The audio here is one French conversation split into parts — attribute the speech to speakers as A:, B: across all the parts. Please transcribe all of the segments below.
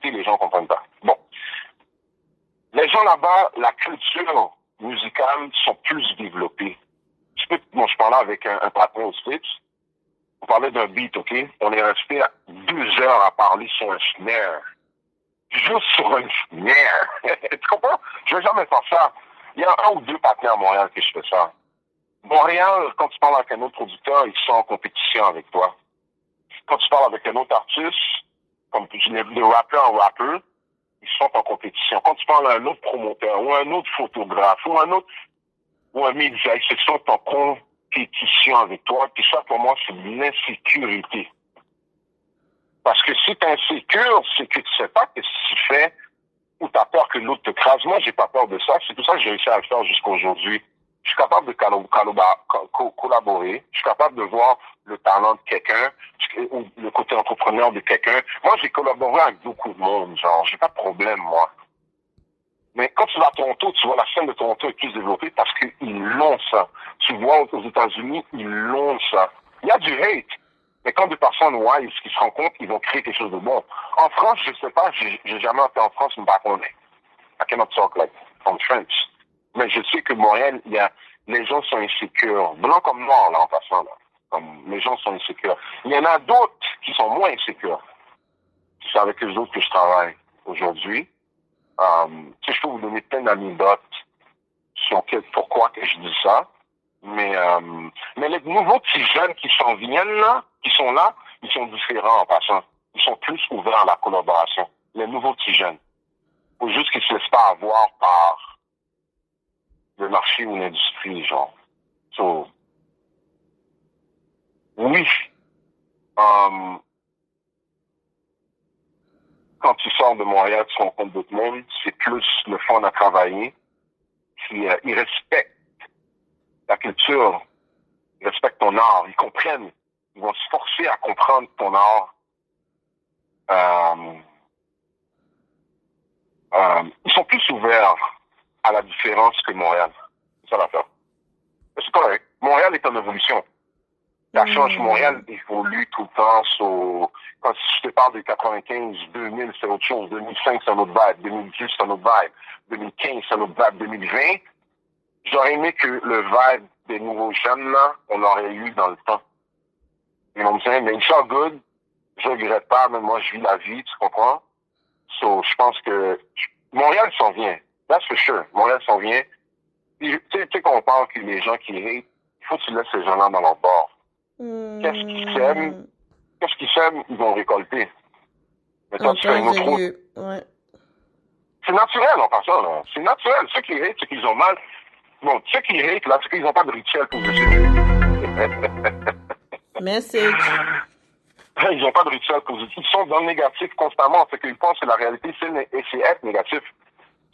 A: vérité, les gens ne comprennent pas. Bon. Les gens là-bas, la culture musicale sont plus développées. Je parlais avec un patron au States. On parlait d'un beat, OK? On est resté 2 heures à parler sur un snare. Juste sur un snare. Tu comprends? Je vais jamais faire ça. Il y a 1 ou 2 partenaires à Montréal que je fais ça. Montréal, quand tu parles avec un autre producteur, ils sont en compétition avec toi. Quand tu parles avec un autre artiste, comme de rappeur en rappeur, ils sont en compétition. Quand tu parles à un autre promoteur, ou un autre photographe, ou un média, ils sont en compétition avec toi. Puis ça, pour moi, c'est de l'insécurité. Parce que si tu es insécure, c'est que tu sais pas ce que tu fais, ou tu as peur que l'autre te crase. Moi, j'ai pas peur de ça. C'est tout ça que j'ai réussi à le faire jusqu'à aujourd'hui. Je suis capable de collaborer. Je suis capable de voir le talent de quelqu'un, ou le côté entrepreneur de quelqu'un. Moi, j'ai collaboré avec beaucoup de monde, genre, j'ai pas de problème, moi. Mais quand tu vas à Toronto, tu vois la scène de Toronto est plus développée parce qu'ils l'ont, ça. Tu vois, aux États-Unis, ils l'ont, ça. Il y a du hate. Mais quand 2 personnes wise qui se rencontrent, ils vont créer quelque chose de bon. En France, je sais pas, j'ai jamais été en France, mais pas connais. I cannot talk like from French. Mais je sais que Montréal, les gens sont insécures. Blancs comme noirs, là, en passant, là. Comme, les gens sont insécures. Il y en a d'autres qui sont moins insécures. C'est avec les autres que je travaille aujourd'hui. Je peux vous donner plein d'anecdotes sur pourquoi que je dis ça. Mais les nouveaux petits jeunes qui s'en viennent là, qui sont là, ils sont différents en passant. Ils sont plus ouverts à la collaboration. Les nouveaux petits jeunes. Faut juste qu'ils se laissent pas avoir par le marché ou l'industrie, genre. So, oui. Quand tu sors de Montréal, tu rencontres d'autres mondes, c'est plus le fun à travailler. Puis, ils respectent la culture, ils respectent ton art, ils comprennent. Ils vont se forcer à comprendre ton art. Ils sont plus ouverts à la différence que Montréal. C'est ça l'affaire. C'est correct. Montréal est en évolution. Ça change. Montréal évolue tout le temps. Quand je te parle de 95, 2000, c'est autre chose. 2005, c'est un autre vibe. 2010, c'est un autre vibe. 2015, c'est un autre vibe. 2020, j'aurais aimé que le vibe des nouveaux jeunes, là, on l'aurait eu dans le temps. You know what I'm saying? Mais it's all good. Je regrette pas, mais moi, je vis la vie, tu comprends? So, je pense que Montréal s'en vient. That's for sure. Montréal s'en vient. Tu sais, quand on parle que les gens qui hate, il faut que tu laisses ces gens-là dans leur bord. Qu'est-ce qu'ils sèment, ils vont récolter. Mais toi, tu fais une autre route.
B: Ouais.
A: C'est naturel en passant, là. C'est naturel. Ceux qui hate, c'est qu'ils ont mal. Bon, ceux qui hate, là, c'est qu'ils n'ont pas de rituel positif.
B: Message.
A: Ils n'ont pas de rituel positif. Ils sont dans le négatif constamment. C'est qu'ils pensent que la réalité, c'est être négatif.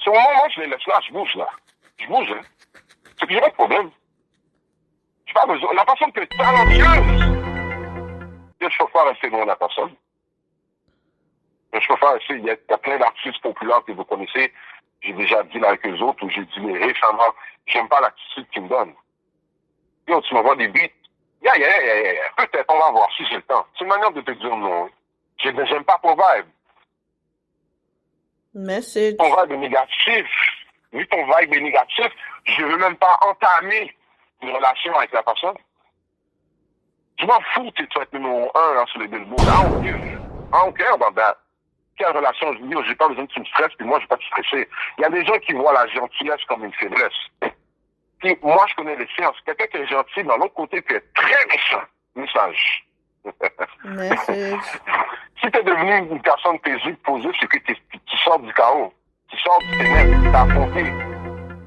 A: C'est au moment où moi, je les laisse là, je bouge, là. Je bouge, hein. C'est que j'ai pas de problème. J'ai pas besoin. La personne peut être talentueuse. Je peux pas rester loin de la personne. Je peux pas rester. Il y a plein d'artistes populaires que vous connaissez. J'ai déjà dit là avec eux autres, ou j'ai dit récemment, j'aime pas l'attitude qu'ils me donnent. Yo, tu m'envoies des beats. Yeah. Peut-être, on va voir si j'ai le temps. C'est une manière de te dire non. J'aime pas ton vibe.
B: Message.
A: Ton vibe est négatif. Vu ton vibe est négatif, je veux même pas entamer une relation avec la personne. Je m'en fous que tu vas être numéro 1 là, sur les billboards. I don't care about that. Quelle relation? Je dis, j'ai pas besoin que tu me stresses, puis moi, je vais pas te stresser. Il y a des gens qui voient la gentillesse comme une faiblesse. Puis moi, je connais les sciences. Quelqu'un qui est gentil, dans l'autre côté, peut être très méchant. Message. Si tu es devenu une personne paisible, posée, c'est que tu sors du chaos. Tu sors du ténèbre, tu as affronté.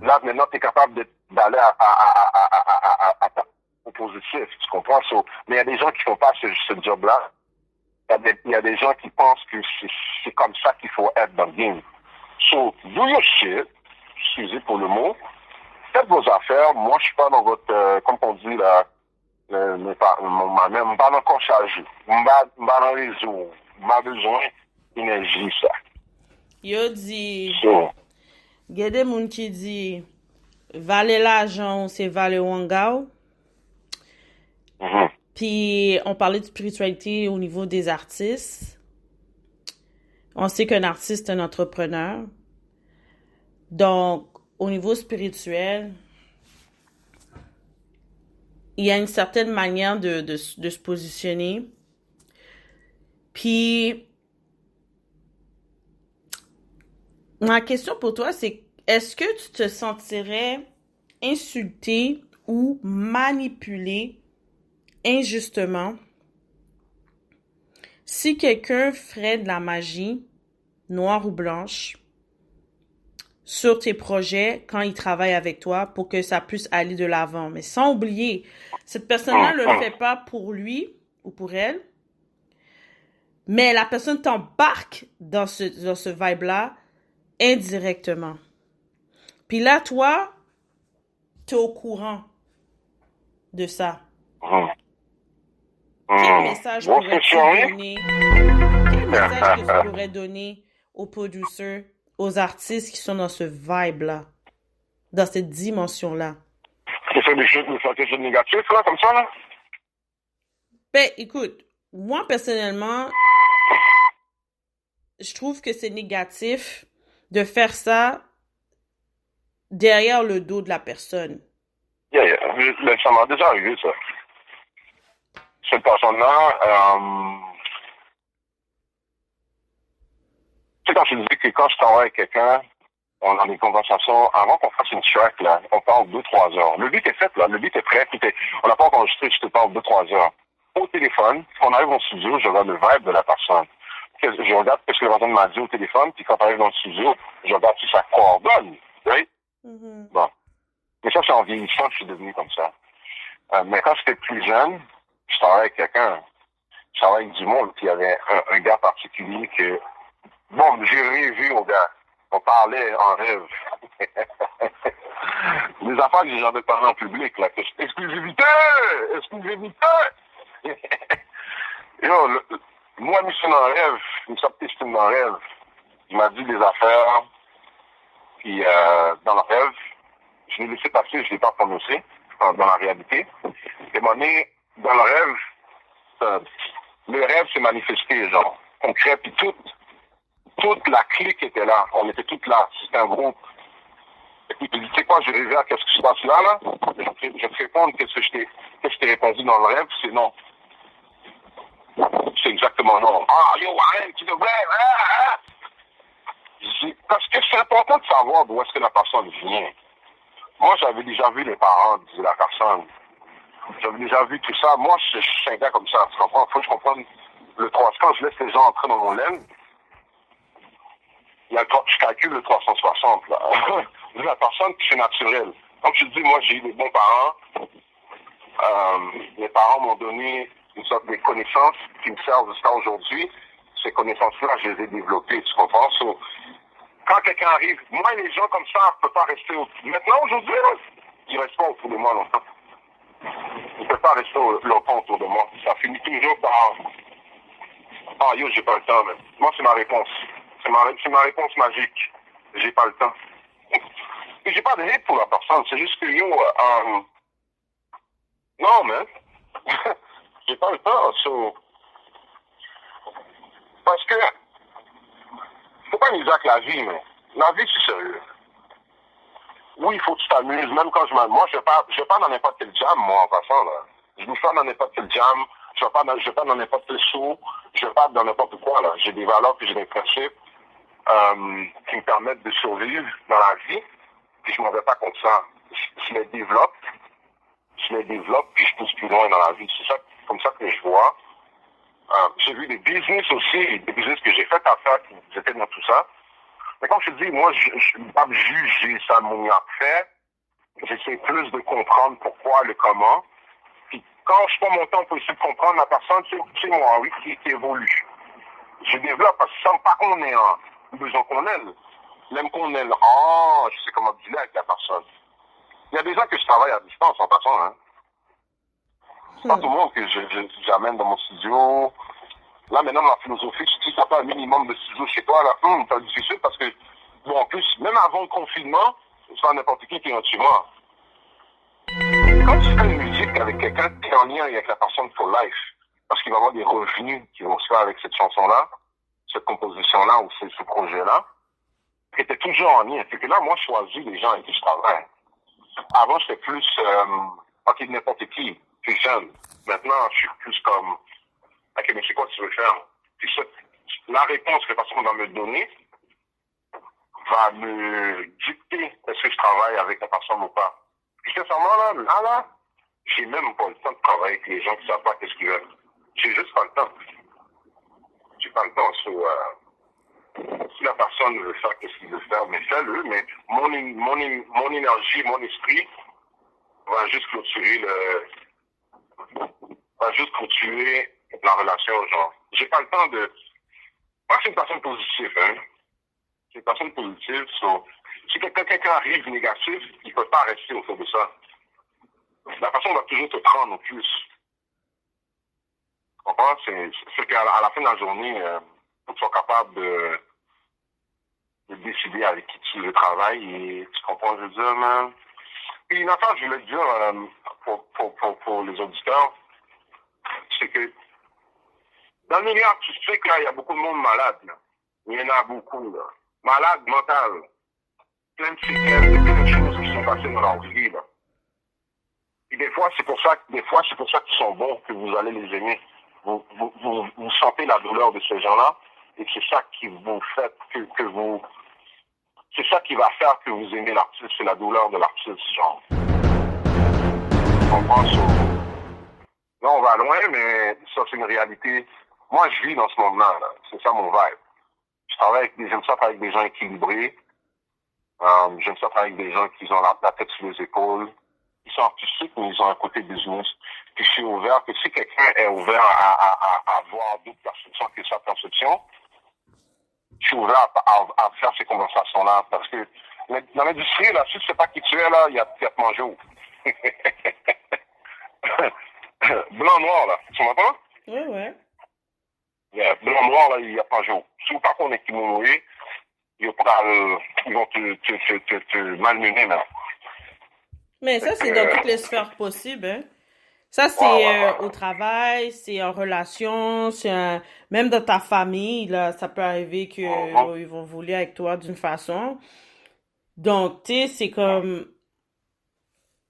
A: Là, maintenant, tu es capable d'aller au positif. Tu comprends? Mais il y a des gens qui font pas ce job-là. Il y a des gens qui pensent que c'est comme ça qu'il faut être dans le game. So, do your shit. Excusez pour le mot. Faites vos affaires. Moi, je suis pas dans votre, comme on dit là, ma mère, pas encore chargé. Pas dans les réseau. Pas besoin d'énergie, ça.
B: Yo dit,
A: So,
B: il y a des gens qui disent, valer l'argent, c'est valer Wangao. Puis, on parlait de spiritualité au niveau des artistes. On sait qu'un artiste est un entrepreneur. Donc, au niveau spirituel, il y a une certaine manière de se positionner. Puis, ma question pour toi, c'est est-ce que tu te sentirais insulté ou manipulé injustement si quelqu'un ferait de la magie, noire ou blanche, sur tes projets quand il travaille avec toi pour que ça puisse aller de l'avant? Mais sans oublier, cette personne-là ne le fait pas pour lui ou pour elle, mais la personne t'embarque dans ce vibe-là indirectement. Puis là, toi, t'es au courant de ça. Quel message pourrais-tu donner? Quel message que tu pourrais donner aux producers, aux artistes qui sont dans ce vibe-là, dans cette dimension-là?
A: C'est des choses négatives, là, comme ça, là?
B: Ben, écoute, moi, personnellement, je trouve que c'est négatif de faire ça derrière le dos de la personne.
A: Yeah. Ça m'a déjà arrivé, ça. Cette personne-là, tu sais, quand je dis que quand je travaille avec quelqu'un, on a des conversations, avant qu'on fasse une track, là, on parle 2-3 heures. Le beat est fait, là, le beat est prêt, on n'a pas encore enregistré, je te parle 2-3 heures. Au téléphone, quand on arrive au studio, je regarde le vibe de la personne. Je regarde ce que la personne m'a dit au téléphone, puis quand on arrive dans le studio, je regarde si ça coordonne, right?
B: Mm-hmm.
A: Bon. Mais ça, c'est en vieillissant que je suis devenu comme ça. Mais quand j'étais plus jeune, je travaillais avec quelqu'un, je travaillais avec du monde, puis il y avait un gars particulier que, bon, j'ai rêvé au gars. On parlait en rêve. Les affaires que j'ai jamais parlé en public, là, que exclusivité! Yo, moi, je suis dans le rêve, il sortait, je suis dans le rêve. Il m'a dit des affaires, puis dans le rêve, je l'ai laissé passer, je l'ai pas prononcé dans la réalité. Et mon nez, dans le rêve s'est manifesté, genre, concret, puis toute la clique était là. On était toutes là. C'était un groupe. Et puis, tu sais quoi, je rêvais à qu'est-ce qui se passe là. Je vais te répondre qu'est-ce que je t'ai répondu dans le rêve, c'est non. C'est exactement non. Ah, yo, arrête, tu devrais, parce que c'est important de savoir d'où est-ce que la personne vient. Moi, j'avais déjà vu les parents de la personne. J'avais déjà vu tout ça. Moi, je suis un gars comme ça, tu comprends? Faut que je comprenne le 3. Quand je laisse les gens entrer dans mon laine, je calcule le 360, là. La personne, c'est naturel. Comme je te dis, moi, j'ai eu des bons parents. Mes parents m'ont donné une sorte de connaissances qui me servent jusqu'à aujourd'hui. Ces connaissances-là, je les ai développées, tu comprends? So, quand quelqu'un arrive, moi, les gens comme ça ne peuvent pas rester Maintenant, aujourd'hui, ils ne restent pas autour de moi longtemps. Ils ne peuvent pas rester longtemps autour de moi. Ça finit toujours par... Ah, yo, j'ai pas le temps, même. Moi, c'est ma réponse. C'est ma réponse magique. J'ai pas le temps. Et j'ai pas de hate pour la personne. C'est juste que, yo, non, man. J'ai pas le temps. So... Parce que, faut pas miser avec la vie, mais la vie, c'est sérieux. Oui, il faut que tu t'amuses. Même quand moi, je vais pas dans n'importe quel jam, moi, en passant, là. Je ne vais pas dans n'importe quel jam. Je vais pas dans n'importe quel show. Je vais pas dans n'importe quoi, là. J'ai des valeurs puis j'ai des principes, qui me permettent de survivre dans la vie. Puis je m'en vais pas contre ça. Je les développe. Puis je pousse plus loin dans la vie. C'est ça, comme ça que je vois. J'ai vu des business aussi, des business que j'ai fait à faire qui étaient dans tout ça. Mais comme je te dis, moi, je ne suis pas juger ça mon fait. J'essaie plus de comprendre pourquoi, le comment. Puis quand je prends mon temps pour essayer de comprendre la personne, c'est moi, oui, qui évolue. Je développe parce que sans pas qu'on ait besoin qu'on aime. Même qu'on aime, je sais comment dealer avec la personne. Il y a des gens que je travaille à distance en passant, hein. C'est pas tout le monde que j'amène dans mon studio. Là, maintenant, ma philosophie, si tu n'as pas un minimum de studio chez toi, là, c'est difficile parce que, bon, en plus, même avant le confinement, c'est pas n'importe qui est chez moi. Quand tu fais une musique avec quelqu'un, tu es en lien avec la personne for life. Parce qu'il va y avoir des revenus qui vont se faire avec cette chanson-là. cette composition-là ou ce projet-là, qui était toujours en lien. C'est que là, moi, je choisis les gens avec qui je travaille. Avant, j'étais plus, ok, n'importe qui, tu jeune. Maintenant, je suis plus comme, ok, mais c'est quoi que tu veux faire? Puis la réponse que la personne va me donner va me dicter est-ce que je travaille avec la personne ou pas. Puis sincèrement, là, j'ai même pas le temps de travailler avec les gens qui savent pas qu'est-ce qu'ils veulent. J'ai juste pas le temps. J'ai pas le temps. Si la personne veut faire qu'est-ce qu'il veut faire, mais fais-le, mais mon énergie, mon esprit va juste clôturer la relation, genre. J'ai pas le temps de, moi, c'est une personne positive, hein. C'est une personne positive, si quelqu'un arrive négatif, il peut pas rester autour de ça. La personne va toujours te prendre au plus. Tu comprends? C'est qu'à la fin de la journée, faut que tu sois capable de décider avec qui tu veux travailler et tu comprends, je veux dire, man. Puis une affaire, je voulais te dire pour les auditeurs, c'est que dans le milieu artistique, là, il y a beaucoup de monde malade, là. Il y en a beaucoup, là. Malade mental. Plein de séquelles, plein de choses qui sont passées dans leur vie, là. Et des fois, c'est pour ça qu'ils sont bons, que vous allez les aimer. Vous sentez la douleur de ces gens-là, et c'est ça qui vous fait c'est ça qui va faire que vous aimez l'artiste, c'est la douleur de l'artiste, genre. On pense là, on va loin, mais ça, c'est une réalité. Moi, je vis dans ce monde-là, là. C'est ça mon vibe. J'aime ça travailler avec des gens équilibrés. J'aime ça travailler avec des gens qui ont la tête sur les épaules. Ils sont artistiques, mais ils ont un côté business. Puis je suis ouvert, que si quelqu'un est ouvert à voir d'autres perceptions que sa perception, je suis ouvert à faire ces conversations-là. Parce que dans l'industrie, là, si tu sais pas qui tu es, là, il y a te manger où. Blanc, noir, là. Tu m'entends?
B: Ouais, ouais.
A: Yeah, blanc, noir, là, il y a pas jour. Si vous partez en équilibré, ils vont te malmener, là.
B: Mais ça, c'est dans toutes les sphères possibles, hein. Ça, c'est au travail, c'est en relation, même dans ta famille, là, ça peut arriver que ils vont voler avec toi d'une façon. Donc, tu sais, c'est comme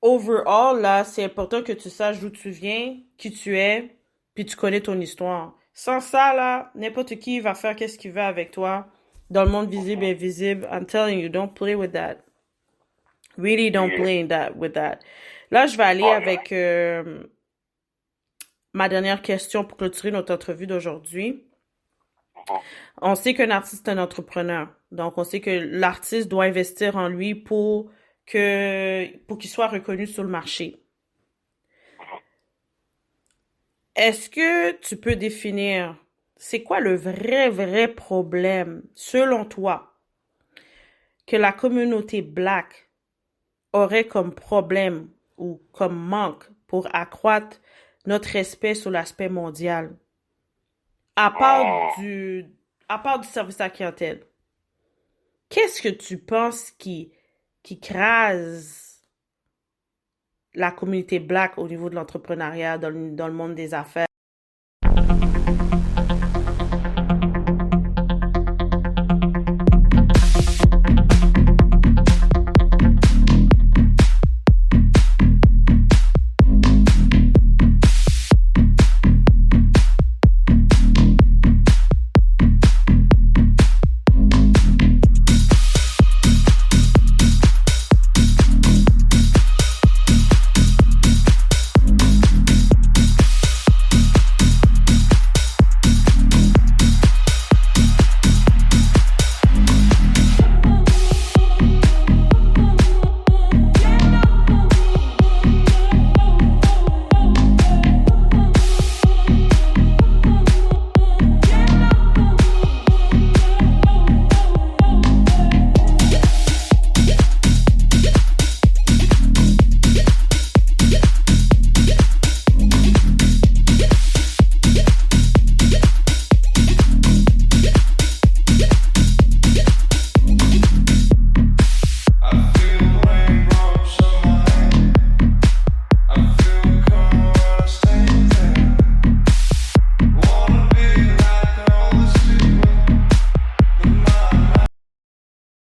B: overall, là, c'est important que tu saches d'où tu viens, qui tu es, puis tu connais ton histoire. Sans ça, là, n'importe qui va faire qu'est-ce qu'il veut avec toi dans le monde visible et invisible. I'm telling you, don't play with that. Really don't play with that. Là, je vais aller avec ma dernière question pour clôturer notre entrevue d'aujourd'hui. On sait qu'un artiste est un entrepreneur. Donc, on sait que l'artiste doit investir en lui pour qu'il soit reconnu sur le marché. Est-ce que tu peux définir c'est quoi le vrai problème, selon toi, que la communauté Black aurait comme problème ou comme manque pour accroître notre respect sur l'aspect mondial? À part du service à la clientèle, qu'est-ce que tu penses qui crase la communauté Black au niveau de l'entrepreneuriat dans le monde des affaires?